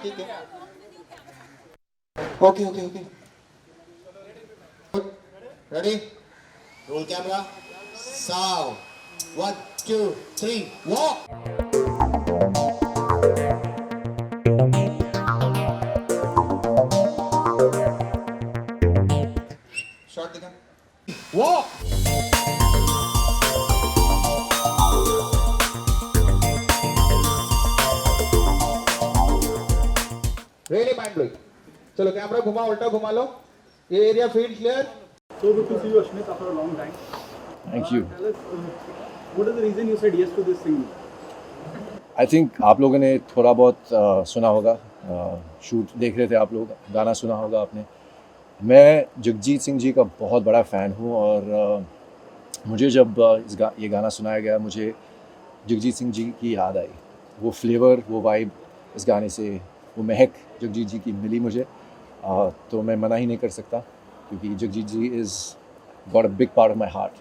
ठीक है. Okay, okay, okay. Ready? Roll camera. Sound. 1, 2, 3, walk. Shot दिखा. Walk. Really mind blowing. चलो camera घुमा उल्टा घुमा लो. ये area field clear. So good to see you, Ashmit, after a long time. Thank you. Tell us, what is the reason you said yes to this thing? I think आप लोगों ने थोड़ा बहुत सुना होगा, शूट देख रहे थे आप लोग, गाना सुना होगा आपने. मैं जगजीत सिंह जी का बहुत बड़ा फ़ैन हूँ और मुझे जब ये गाना सुनाया गया, मुझे जगजीत सिंह जी की याद आई. वो फ्लेवर, वो वाइब इस गाने से, वो महक जगजीत जी की मिली मुझे. तो मैं मना ही नहीं कर सकता क्योंकि Jagjit ji is got a big part of my heart.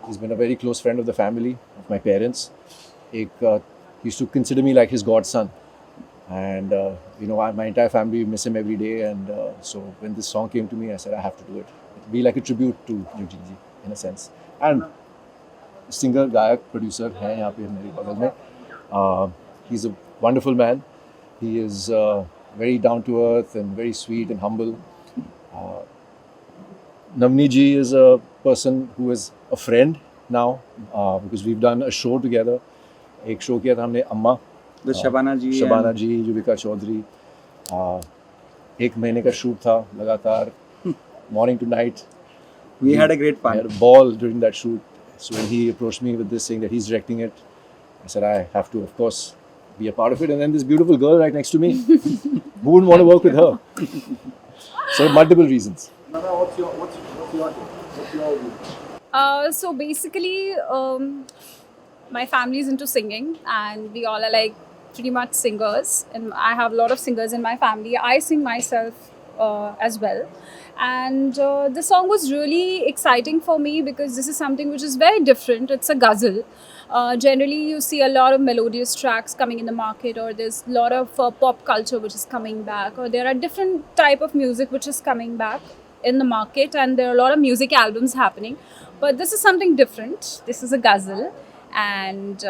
He is been a very close friend of the family of my parents. एक he used to consider me like his godson, and my entire family miss him every day. And so when this song came to me, I said I have to do it. It'll be like a tribute to Jagjit ji in a sense. And singer, gayak, producer है यहाँ पे मेरे बगल में. He's a wonderful man. He is very down to earth and very sweet and humble. Navneet ji is a person who is a friend now because we've done a show together. एक show किया था हमने अम्मा, The Shabana जी, युविका चौधरी. 1 महीने का shoot था लगातार, morning to night. We had a great I fun. had a ball during that shoot. So when he approached me with this, saying that he's directing it, I said I have to, of course, be a part of it. And then this beautiful girl right next to me, who wouldn't want to work with her? So multiple reasons. Nada, what's your view? So basically, my family is into singing, and we all are like pretty much singers. And I have a lot of singers in my family. I sing myself as well. And the song was really exciting for me because this is something which is very different. It's a ghazal. Generally, you see a lot of melodious tracks coming in the market, or there's a lot of pop culture which is coming back, or there are different type of music which is coming back in the market, and there are a lot of music albums happening. But this is something different. This is a ghazal, and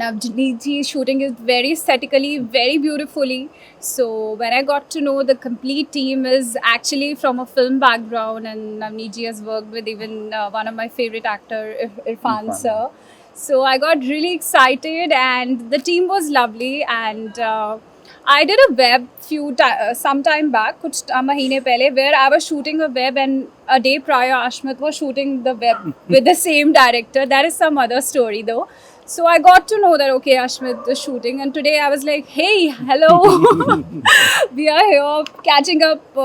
Navneet ji is shooting it very aesthetically, very beautifully. So when I got to know the complete team is actually from a film background, and Navneet ji has worked with even one of my favorite actor, Irfan sir. So I got really excited, and the team was lovely. And I did a web some time back, kuch mahine pehle, where I was shooting a web, and a day prior Ashmit was shooting the web with the same director. That is some other story though. So I got to know that okay, Ashmit is shooting, and today I was like, hey, hello, we are here catching up.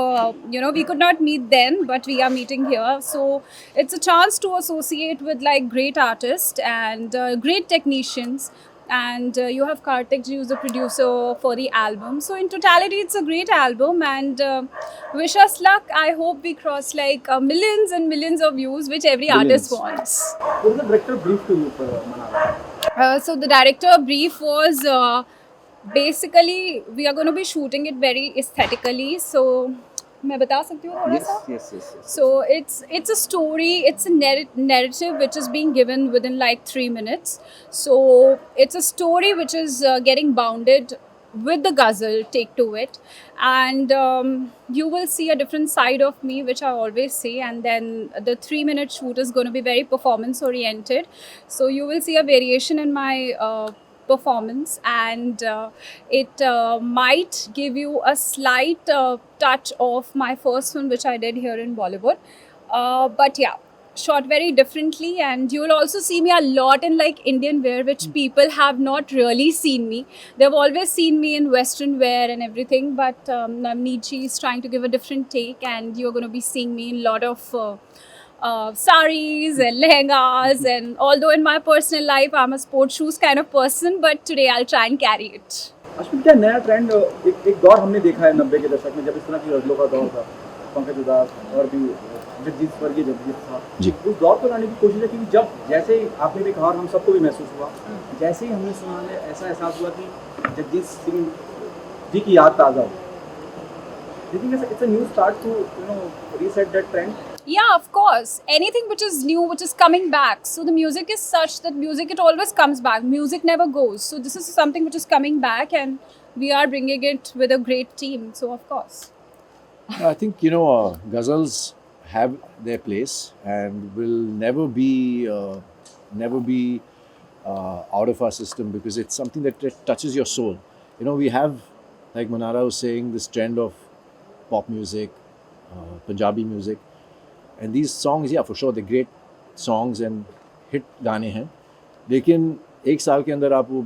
We could not meet then, but we are meeting here. So it's a chance to associate with like great artists and great technicians. And you have Karthik ji, who's the producer for the album. So in totality, it's a great album, and wish us luck. I hope we cross like millions and millions of views, which every artist wants. What is the director brief to you, Manala? So the director brief was basically we are going to be shooting it very aesthetically. So मैं बता सकती हूँ थोड़ा सा? Yes. So it's a story, it's a narrative which is being given within like 3 minutes. So it's a story which is getting bounded with the ghazal take to it, and you will see a different side of me, which I always say. And then the 3-minute shoot is going to be very performance oriented, so you will see a variation in my performance, and it might give you a slight touch of my first one which I did here in Bollywood, but yeah, shot very differently. And you will also see me a lot in like Indian wear, which people have not really seen me. They've always seen me in Western wear and everything, but Navneet ji is trying to give a different take, and you're going to be seeing me in a lot of saris and lehengas. And although in my personal life I'm a sports shoes kind of person, but today I'll try and carry it. Ashwin, क्या नया trend एक दौर हमने देखा है 90 के दशक में, जब इस तरह की गजलों का दौर था, पंकज उधास और भी जगजीत था जी. उस दौर को लाने की कोशिश है, क्योंकि जब जैसे ही आपने भी कहा और हम सबको भी महसूस हुआ, जैसे ही हमने सुना, ऐसा एहसास हुआ कि जी की याद ताज़ा हो. Do you think it's a new start to reset that trend? Yeah, of course. Anything which is new, which is coming back. So the music is such that music, it always comes back. Music never goes. So this is something which is coming back, and we are bringing it with a great team. So of course. I think ghazals have their place and will never be out of our system, because it's something that touches your soul. We have, like Manara was saying, this trend of pop music, Punjabi music, and these songs, yeah, for sure, they're great songs and hit गाने हैं, लेकिन एक साल के अंदर आप वो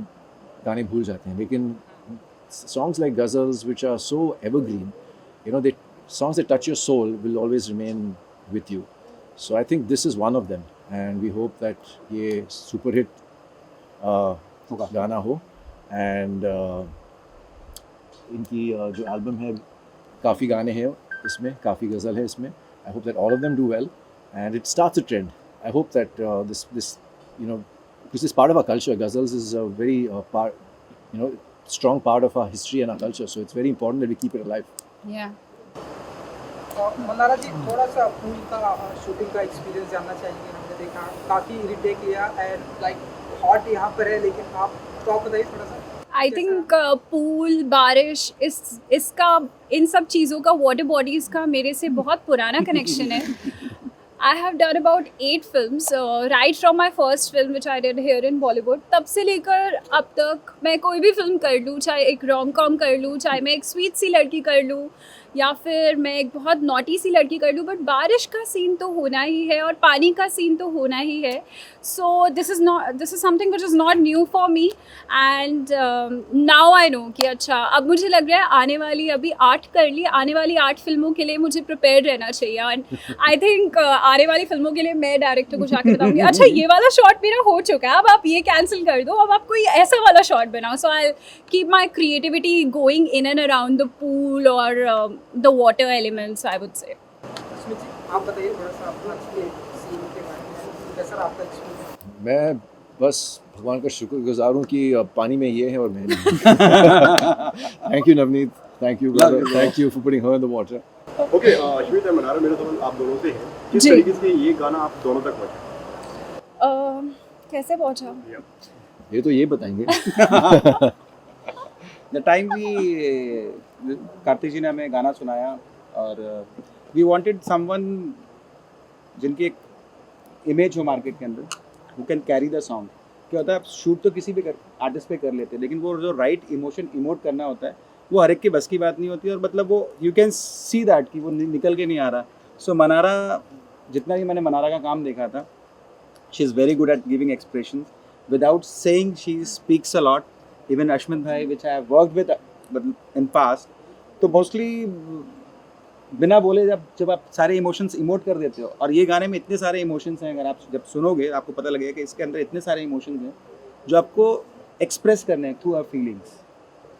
गाने भूल जाते हैं. लेकिन songs like ghazals, which are so evergreen, they songs that touch your soul will always remain with you. So I think this is one of them, and we hope that ये super hit गाना हो, and इनकी जो album है, काफ़ी गाने हैं इसमें, काफ़ी गज़ल है इसमें. I hope that all of them do well, and it starts a trend. I hope that this because it's part of our culture. Ghazals is a very strong part of our history and our culture. So it's very important that we keep it alive. Yeah. Mannara जी, थोड़ा सा pool का shooting का experience जानना चाहेंगे. हमने देखा काफ़ी retake लिया एंड लाइक हॉट यहाँ पर है, लेकिन आप टॉप बताइए थोड़ा सा. आई थिंक पूल, बारिश, इसका, इन सब चीज़ों का, वाटर बॉडीज़ का मेरे से बहुत पुराना कनेक्शन है. I have done about 8 films, right from my first film which I did here in Bollywood. तब से लेकर अब तक मैं कोई भी फिल्म कर लूँ, चाहे एक रोम कॉम कर लूँ, चाहे मैं एक स्वीट सी लड़की कर लूँ, या फिर मैं एक बहुत नॉटी सी लड़की कर लूँ, बट बारिश का सीन तो होना ही है और पानी का सीन तो होना ही है. So this is something which is not new for me, and now I know कि अच्छा, अब मुझे लग रहा है आने वाली, अभी 8 कर ली, आने वाली 8 फिल्मों के लिए मुझे प्रिपेयर रहना चाहिए. एंड आई थिंक आने वाली फिल्मों के लिए मैं डायरेक्टर को जाकर बताऊंगी, अच्छा ये वाला शॉट मेरा हो चुका है, अब आप ये कैंसिल कर दो, अब आप कोई ऐसा वाला शॉट बनाओ. So I keep my creativity going in and around the pool और the water elements, I would say. Smit जी, आप बताइए थोड़ा सा अपना सीन के बारे में, कैसा रहा आपका एक्सपीरियंस? मैं बस भगवान का शुक्रगुजार हूँ कि पानी में ये है और मैं नहीं. Thank you Navneet, thank you brother, thank you for putting her in the water. Okay, Ashwit और मनारा, मेरा सवाल आप दोनों से है. किस जी. तरीके से ये गाना आप दोनों तक पहुंचा? कैसे पहुंचा? ये तो ये बताएंगे. द टाइम भी कार्तिक जी ने हमें गाना सुनाया, और वी वांटेड समवन जिनकी एक इमेज हो मार्केट के अंदर, who can carry the song. क्या होता है, आप शूट तो किसी भी आर्टिस्ट पे कर लेते हैं, लेकिन वो जो राइट इमोशन इमोट करना होता है, वो हर एक की बस की बात नहीं होती. और मतलब वो यू कैन सी दैट कि वो निकल के नहीं आ रहा. सो मनारा, जितना भी मैंने मनारा का काम देखा था, she is very good at giving expression without saying. She speaks a lot. Even Ashwin भाई, which I have worked with in past, तो मोस्टली बिना बोले जब आप सारे इमोशंस इमोट कर देते हो. और ये गाने में इतने सारे इमोशंस हैं, अगर आप जब सुनोगे आपको पता लगेगा कि इसके अंदर इतने सारे इमोशंस हैं जो आपको एक्सप्रेस करने हैं through our feelings.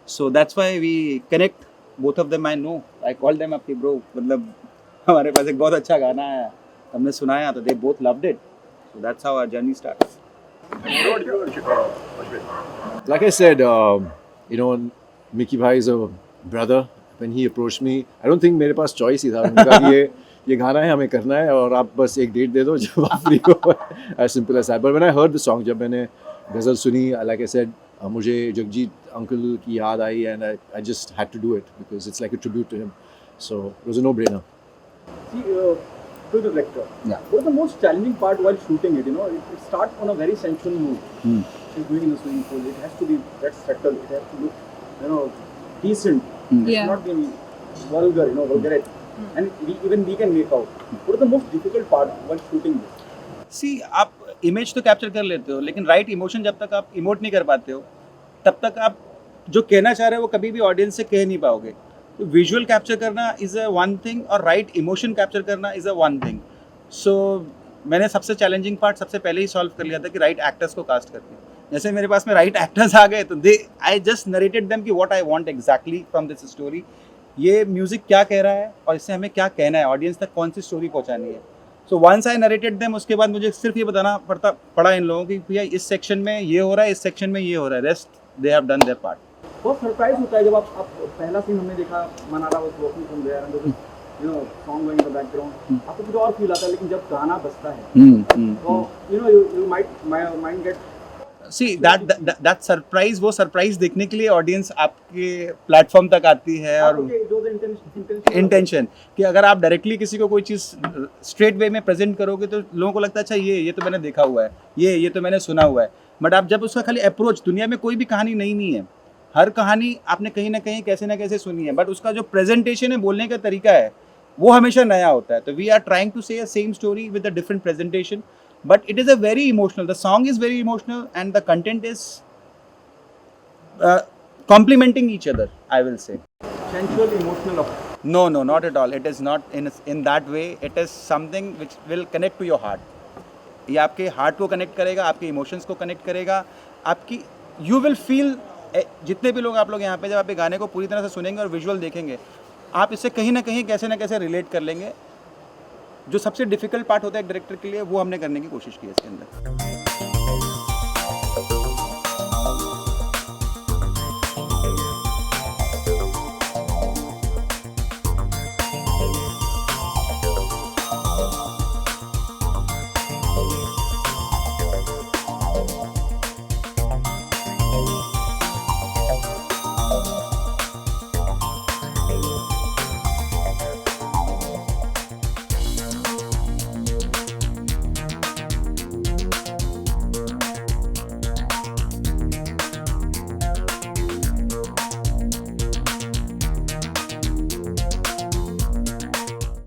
So that's why we connect both of them. I know, I call them अपनी ब्रो. मतलब हमारे पास एक बहुत अच्छा गाना है, हमने सुनाया तो they both loved it. So that's how our journey starts. Like I said, Mickey Bhai is a brother. When he approached me, I don't think मेरे पास choice ही था. उनका ये गाना है, हमें करना है, और आप बस एक डेट दे दो जब आप फ्री हो. As simple as that. But when I heard the song, जब मैंने गज़ल सुनी, like I said, मुझे जगजीत अंकल की याद आई, and I just had to do it because it's like a tribute to him. So it was a no-brainer. See, to the director, what is the most challenging part while shooting it? It starts on a very sensual mood. She's doing in the swimming pool. It has to be that subtle. It has to look, decent. It's Yeah. not being vulgar, vulgarate. And we can make out. What is the most difficult part while shooting this? सी, आप image तो capture कर लेते हो, लेकिन right emotion जब तक आप emote नहीं कर पाते हो, तब तक आप जो कहना चाह रहे हो वो कभी भी ऑडियंस से कह नहीं पाओगे. तो विजुअल कैप्चर करना इज़ अ वन थिंग, और राइट इमोशन कैप्चर करना इज़ अ वन थिंग. सो मैंने सबसे चैलेंजिंग पार्ट सबसे पहले ही सॉल्व कर लिया था कि राइट एक्टर्स को कास्ट करके. जैसे मेरे पास में राइट एक्टर्स आ गए, तो आई जस्ट नरेटेड देम कि what I want exactly from this story. ये म्यूजिक क्या कह रहा है और इससे हमें क्या कहना है, ऑडियंस तक कौन सी स्टोरी पहुंचानी है. So once I narrated them, उसके बाद मुझे सिर्फ ये बताना पड़ा इन लोगों की भैया इस सेक्शन में ये हो रहा है, इस सेक्शन में ये हो रहा है, rest they have done their part. बहुत सरप्राइज होता है जब आप पहला सीन हमने देखा Mannara was walking from there and you know song going in the background आपको कुछ और फील आता है, लेकिन जब गाना बजता है तो you know you mind get see that surprise, वो सरप्राइज देखने के लिए ऑडियंस आपके प्लेटफॉर्म तक आती है। और इंटेंशन कि अगर आप डायरेक्टली किसी को कोई चीज़ स्ट्रेट वे में प्रेजेंट करोगे तो लोगों को लगता है अच्छा ये तो मैंने देखा हुआ है, ये तो मैंने सुना हुआ है। बट आप जब उसका खाली अप्रोच, दुनिया में कोई भी कहानी नई नहीं है, हर कहानी आपने कहीं ना कहीं कैसे ना कैसे सुनी है, बट उसका जो प्रेजेंटेशन है, बोलने का तरीका है, वो हमेशा नया होता है। तो वी आर ट्राइंग टू से same story with a different presentation, but it is a very emotional, the song is very emotional and the content is complementing each other, I will say. sensual emotional of No, not at all. It is not in that way. It is something which will connect to your heart. ये आपके heart को connect करेगा, आपके emotions को connect करेगा, आपकी you will feel, जितने भी लोग आप लोग यहाँ पे जब आप ये गाने को पूरी तरह से सुनेंगे और विजुअल देखेंगे, आप इससे कहीं ना कहीं कैसे ना कैसे रिलेट कर लेंगे। जो सबसे डिफिकल्ट पार्ट होता है एक डायरेक्टर के लिए, वो हमने करने की कोशिश की है इसके अंदर।